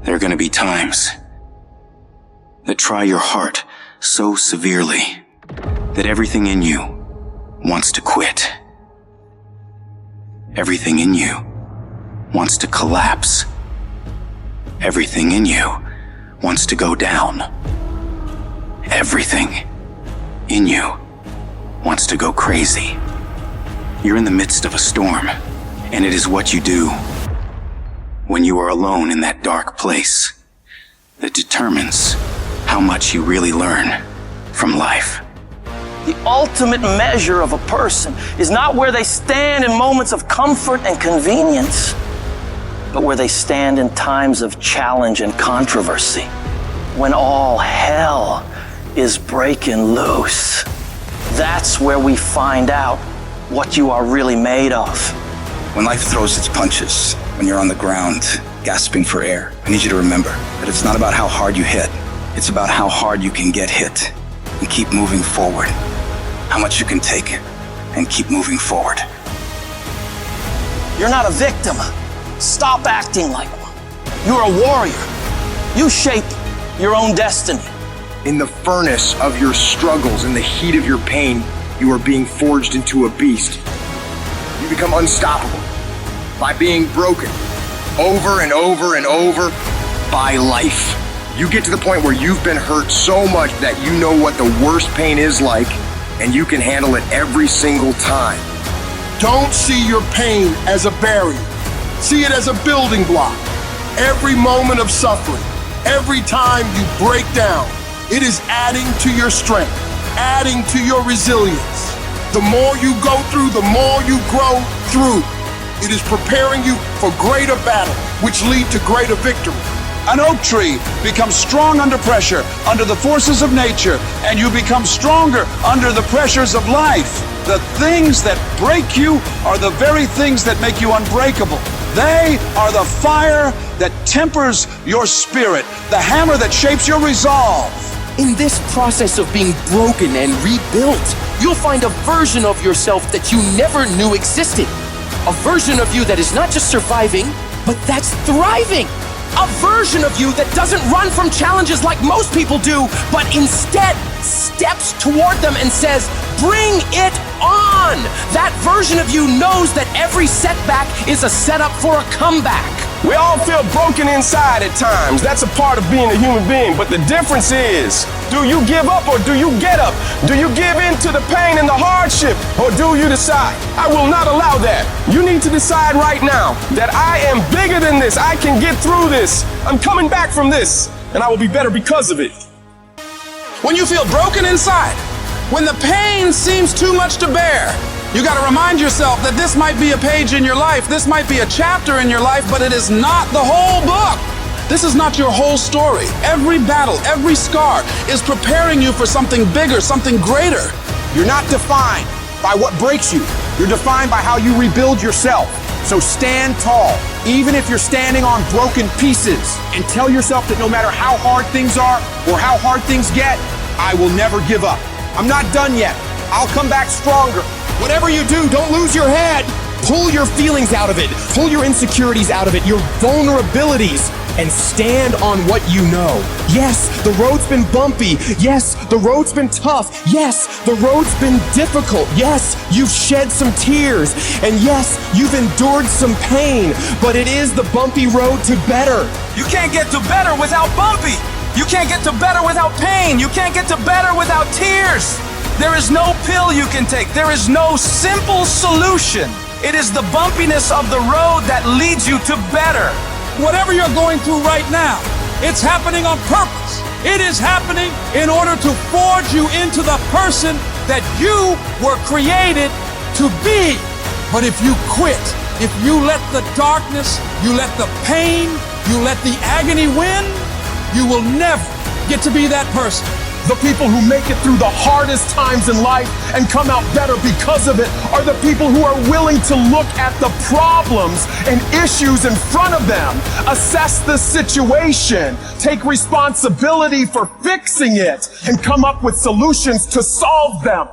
There are going to be times that try your heart so severely that everything in you wants to quit. Everything in you wants to collapse. Everything in you wants to go down. Everything in you wants to go crazy. You're in the midst of a storm, and it is what you do when you are alone in that dark place that determines how much you really learn from life. The ultimate measure of a person is not where they stand in moments of comfort and convenience, but where they stand in times of challenge and controversy, when all hell is breaking loose. That's where we find out what you are really made of. When life throws its punches, when you're on the ground, gasping for air, I need you to remember that it's not about how hard you hit. It's about how hard you can get hit and keep moving forward. How much you can take and keep moving forward. You're not a victim. Stop acting like one. You're a warrior. You shape your own destiny. In the furnace of your struggles, in the heat of your pain, you are being forged into a beast. You become unstoppable by being broken over and over and over by life. You get to the point where you've been hurt so much that you know what the worst pain is like, and you can handle it every single time. Don't see your pain as a barrier. See it as a building block. Every moment of suffering, every time you break down, it is adding to your strength, adding to your resilience. The more you go through, the more you grow through. It is preparing you for greater battle, which lead to greater victory. An oak tree becomes strong under pressure, under the forces of nature, and you become stronger under the pressures of life. The things that break you are the very things that make you unbreakable. They are the fire that tempers your spirit, the hammer that shapes your resolve. In this process of being broken and rebuilt, you'll find a version of yourself that you never knew existed. A version of you that is not just surviving, but that's thriving. A version of you that doesn't run from challenges like most people do, but instead steps toward them and says, bring it on. That version of you knows that every setback is a setup for a comeback. We all feel broken inside at times. That's a part of being a human being. But the difference is, do you give up or do you get up? Do you give in to the pain and the hardship or do you decide, I will not allow that? You need to decide right now that I am bigger than this. I can get through this. I'm coming back from this and I will be better because of it. When you feel broken inside, when the pain seems too much to bear, you got to remind yourself that this might be a page in your life, this might be a chapter in your life, but it is not the whole book. This is not your whole story. Every battle, every scar is preparing you for something bigger, something greater. You're not defined by what breaks you. You're defined by how you rebuild yourself. So stand tall, even if you're standing on broken pieces, and tell yourself that no matter how hard things are or how hard things get, I will never give up. I'm not done yet. I'll come back stronger. Whatever you do, don't lose your head. Pull your feelings out of it. Pull your insecurities out of it, your vulnerabilities, and stand on what you know. Yes, the road's been bumpy. Yes, the road's been tough. Yes, the road's been difficult. Yes, you've shed some tears. And yes, you've endured some pain. But it is the bumpy road to better. You can't get to better without bumpy. You can't get to better without pain. You can't get to better without tears. There is no pill you can take. There is no simple solution. It is the bumpiness of the road that leads you to better. Whatever you're going through right now, it's happening on purpose. It is happening in order to forge you into the person that you were created to be. But if you quit, if you let the darkness, you let the pain, you let the agony win, you will never get to be that person. The people who make it through the hardest times in life and come out better because of it are the people who are willing to look at the problems and issues in front of them, assess the situation, take responsibility for fixing it, and come up with solutions to solve them.